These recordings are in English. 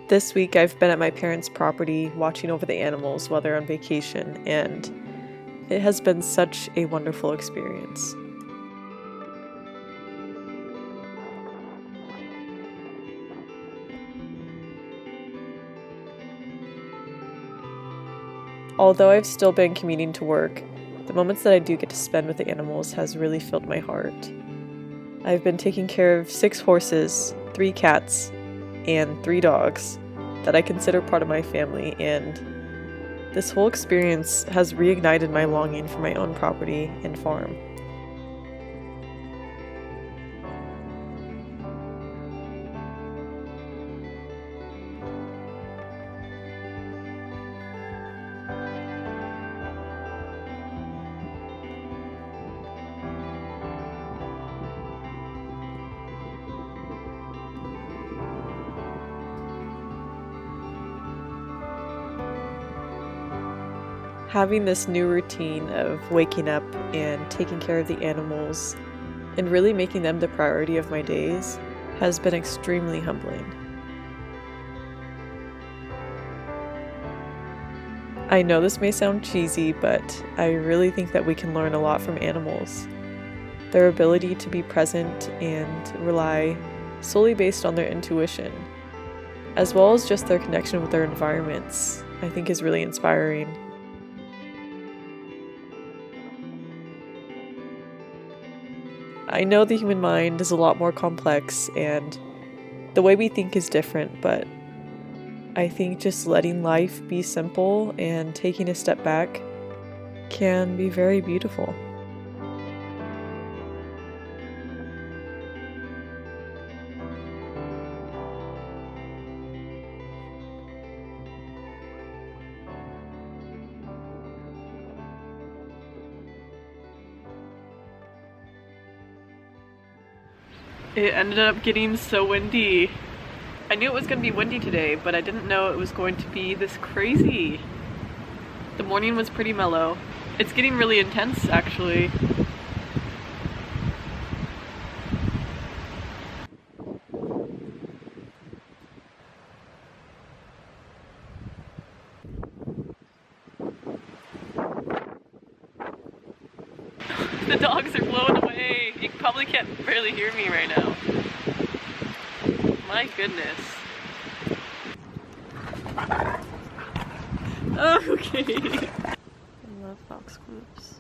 This week I've been at my parents' property watching over the animals while they're on vacation, and it has been such a wonderful experience. Although I've still been commuting to work, the moments that I do get to spend with the animals has really filled my heart. I've been taking care of 6 horses, 3 cats, and 3 dogs that I consider part of my family, and this whole experience has reignited my longing for my own property and farm. Having this new routine of waking up and taking care of the animals and really making them the priority of my days has been extremely humbling. I know this may sound cheesy, but I really think that we can learn a lot from animals. Their ability to be present and rely solely based on their intuition, as well as just their connection with their environments, I think is really inspiring. I know the human mind is a lot more complex and the way we think is different, but I think just letting life be simple and taking a step back can be very beautiful. It ended up getting so windy. I knew it was going to be windy today, but I didn't know it was going to be this crazy. The morning was pretty mellow. It's getting really intense, actually. The dogs are blowing away. You probably can't barely hear me right now. My goodness. Okay. I love foxgloves.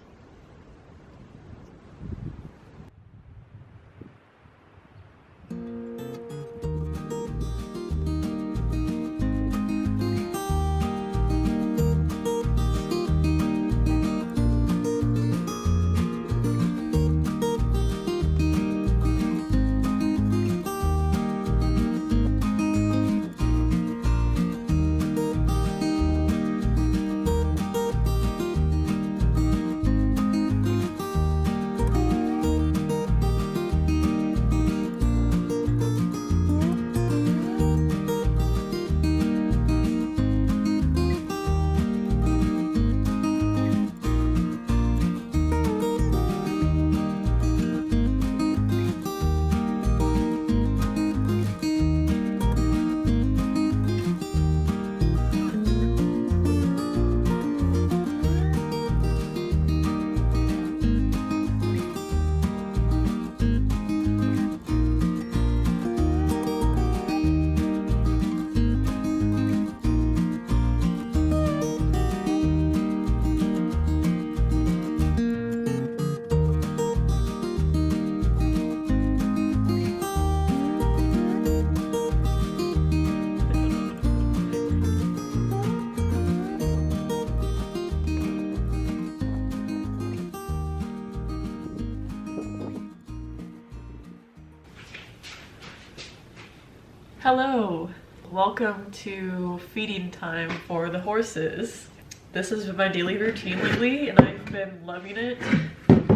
Hello! Welcome to feeding time for the horses. This has been my daily routine lately and I've been loving it.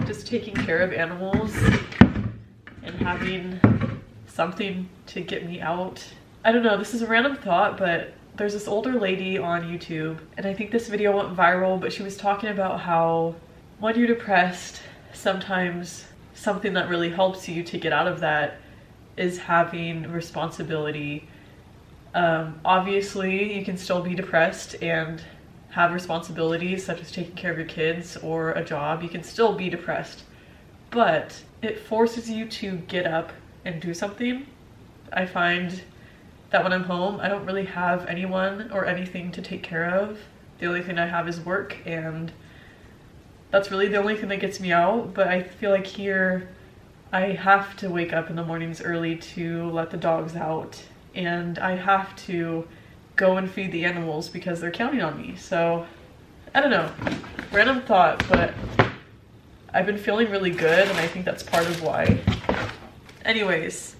Just taking care of animals and having something to get me out. I don't know, this is a random thought, but there's this older lady on YouTube and I think this video went viral, but she was talking about how when you're depressed, sometimes something that really helps you to get out of that is having responsibility Obviously, you can still be depressed and have responsibilities such as taking care of your kids or a job. You can still be depressed, but it forces you to get up and do something. I find that when I'm home, I don't really have anyone or anything to take care of. The only thing I have is work, and that's really the only thing that gets me out. But I feel like here I have to wake up in the mornings early to let the dogs out, and I have to go and feed the animals because they're counting on me. So I don't know, random thought, but I've been feeling really good, and I think that's part of why. Anyways,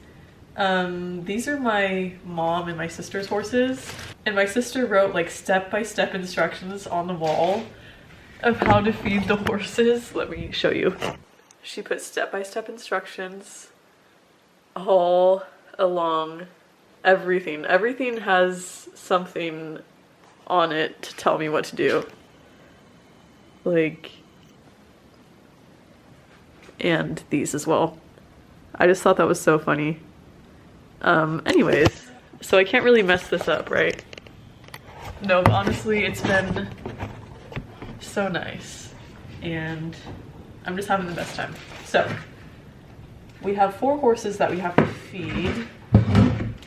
these are my mom and my sister's horses, and my sister wrote like step-by-step instructions on the wall of how to feed the horses. Let me show you. She put step-by-step instructions all along everything. Everything has something on it to tell me what to do. Like, and these as well. I just thought that was so funny. Anyways, so I can't really mess this up, right? No, but honestly, it's been so nice, and I'm just having the best time. So, we have 4 horses that we have to feed.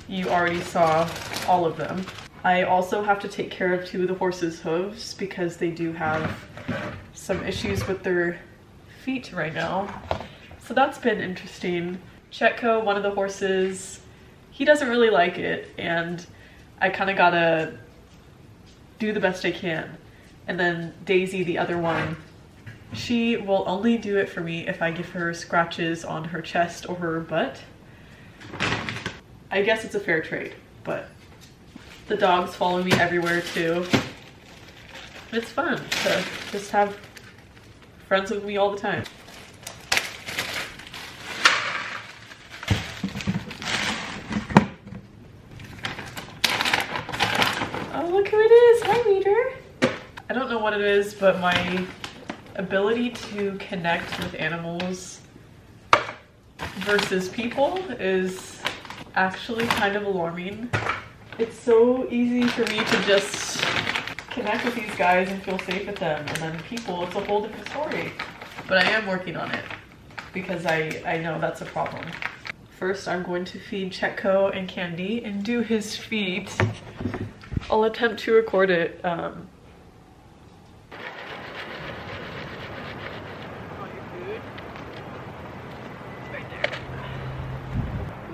You already saw all of them. I also have to take care of 2 of the horses' hooves because they do have some issues with their feet right now. So that's been interesting. Chetko, one of the horses, he doesn't really like it, and I kind of gotta do the best I can. And then Daisy, the other one, she will only do it for me if I give her scratches on her chest or her butt. I guess it's a fair trade, but the dogs follow me everywhere too. It's fun to just have friends with me all the time. Oh, look who it is. Hi, Meter. I don't know what it is, but my ability to connect with animals versus people is actually kind of alarming. It's so easy for me to just connect with these guys and feel safe with them, and then people, it's a whole different story. But I am working on it because I know that's a problem. First, I'm going to feed Chetko and Candy and do his feet. I'll attempt to record it. Come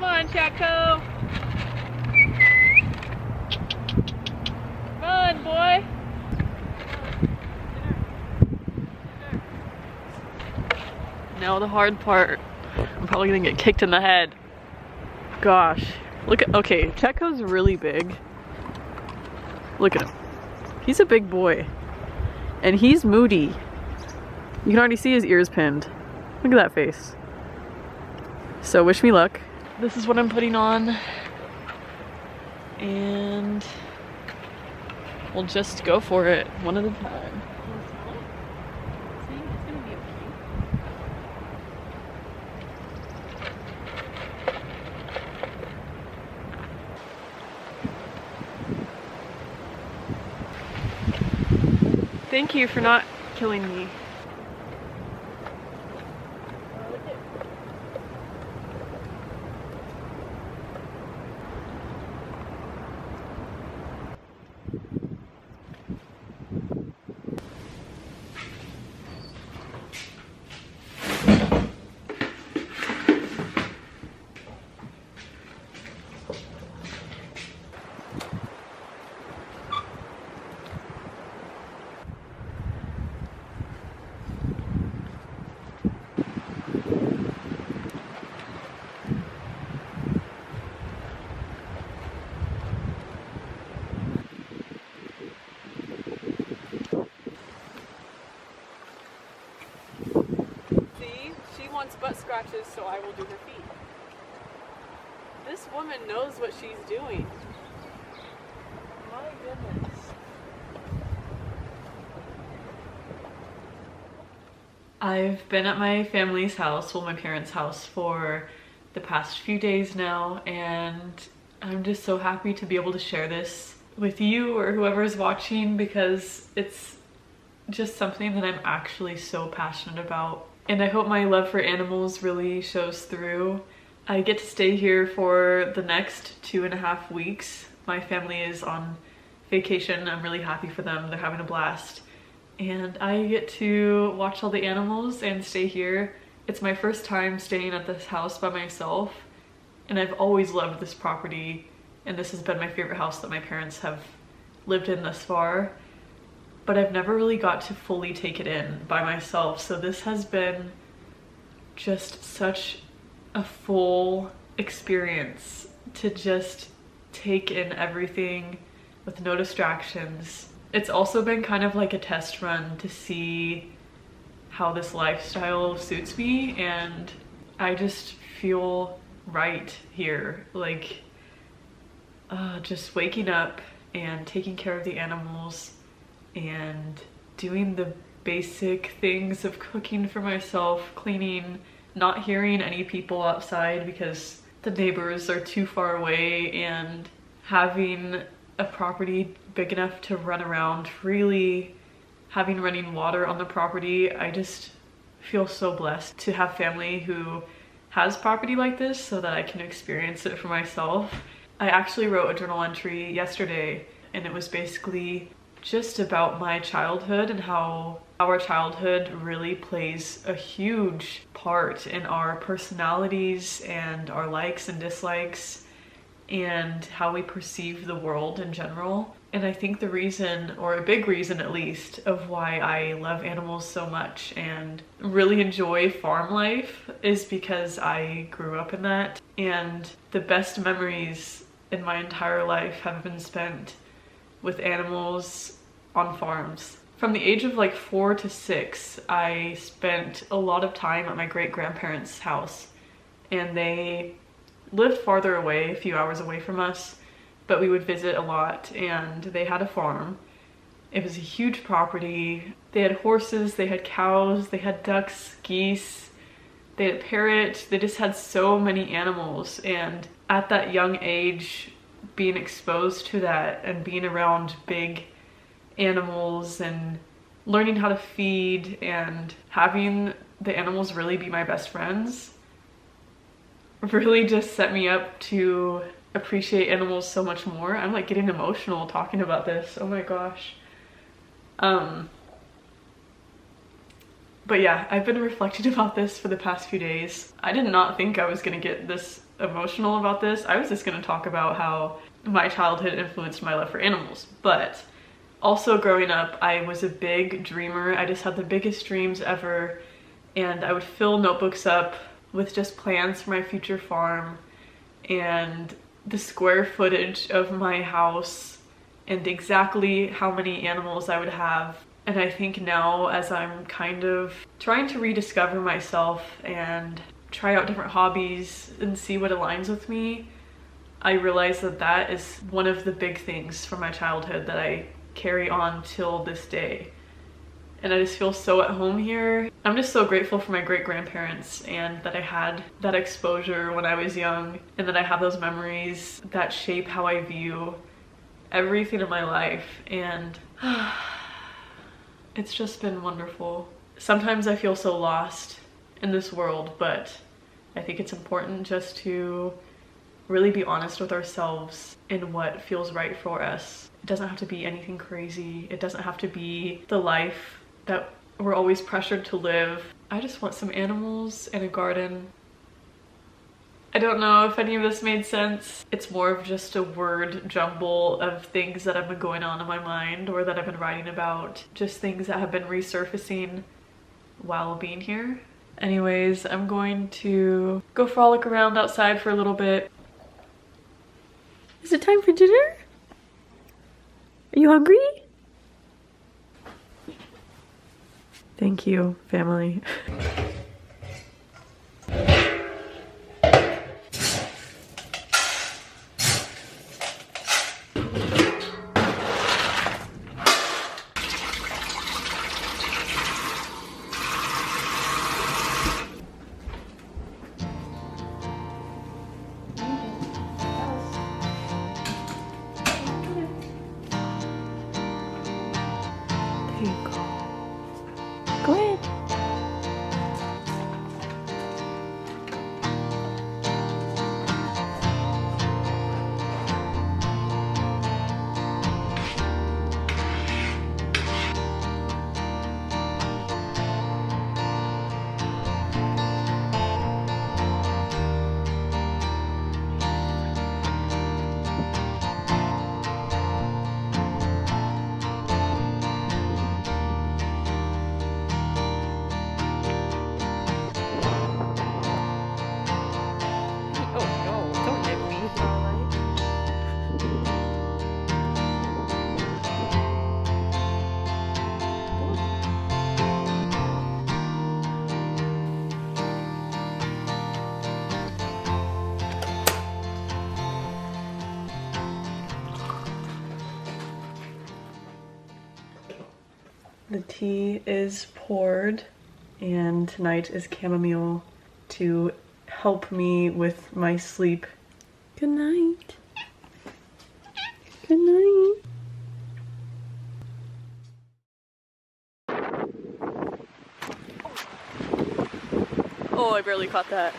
on, Chetko. Come on, boy. Now the hard part. I'm probably gonna get kicked in the head. Gosh. Look at, okay, Chetko's really big. Look at him. He's a big boy. And he's moody. You can already see his ears pinned. Look at that face. So wish me luck. This is what I'm putting on. And we'll just go for it one at a time. Thank you for not killing me. Butt scratches, so I will do her feet. This woman knows what she's doing. My goodness. I've been at my family's house, well, my parents' house, for the past few days now, and I'm just so happy to be able to share this with you or whoever's watching, because it's just something that I'm actually so passionate about. And I hope my love for animals really shows through. I get to stay here for the next 2.5 weeks. My family is on vacation. I'm really happy for them. They're having a blast. And I get to watch all the animals and stay here. It's my first time staying at this house by myself, and I've always loved this property, and this has been my favorite house that my parents have lived in thus far. But I've never really got to fully take it in by myself, so this has been just such a full experience to just take in everything with no distractions. It's also been kind of like a test run to see how this lifestyle suits me, and I just feel right here. Like just waking up and taking care of the animals and doing the basic things of cooking for myself, cleaning, not hearing any people outside because the neighbors are too far away, and having a property big enough to run around freely, having running water on the property. I just feel so blessed to have family who has property like this so that I can experience it for myself. I actually wrote a journal entry yesterday, and it was basically just about my childhood and how our childhood really plays a huge part in our personalities and our likes and dislikes and how we perceive the world in general. And I think the reason, or a big reason at least, of why I love animals so much and really enjoy farm life is because I grew up in that. And the best memories in my entire life have been spent with animals on farms. From the age of like 4 to 6, I spent a lot of time at my great-grandparents' house, and they lived farther away, a few hours away from us, but we would visit a lot, and they had a farm. It was a huge property. They had horses, they had cows, they had ducks, geese, they had a parrot. They just had so many animals, and at that young age, being exposed to that and being around big animals and learning how to feed and having the animals really be my best friends really just set me up to appreciate animals so much more. I'm like getting emotional talking about this. Oh my gosh. But yeah, I've been reflecting about this for the past few days. I did not think I was gonna get this emotional about this. I was just gonna talk about how my childhood influenced my love for animals. But also growing up, I was a big dreamer. I just had the biggest dreams ever, and I would fill notebooks up with just plans for my future farm and the square footage of my house and exactly how many animals I would have. And I think now, as I'm kind of trying to rediscover myself and try out different hobbies and see what aligns with me, I realize that that is one of the big things from my childhood that I carry on till this day. And I just feel so at home here. I'm just so grateful for my great-grandparents and that I had that exposure when I was young, and that I have those memories that shape how I view everything in my life. And it's just been wonderful. Sometimes I feel so lost in this world, but I think it's important just to really be honest with ourselves in what feels right for us. It doesn't have to be anything crazy. It doesn't have to be the life that we're always pressured to live. I just want some animals and a garden. I don't know if any of this made sense. It's more of just a word jumble of things that have been going on in my mind or that I've been writing about. Just things that have been resurfacing while being here. Anyways, I'm going to go frolic around outside for a little bit. Is it time for dinner? Are you hungry? Thank you, family. The tea is poured, and tonight is chamomile to help me with my sleep. Good night. Good night. Oh, I barely caught that.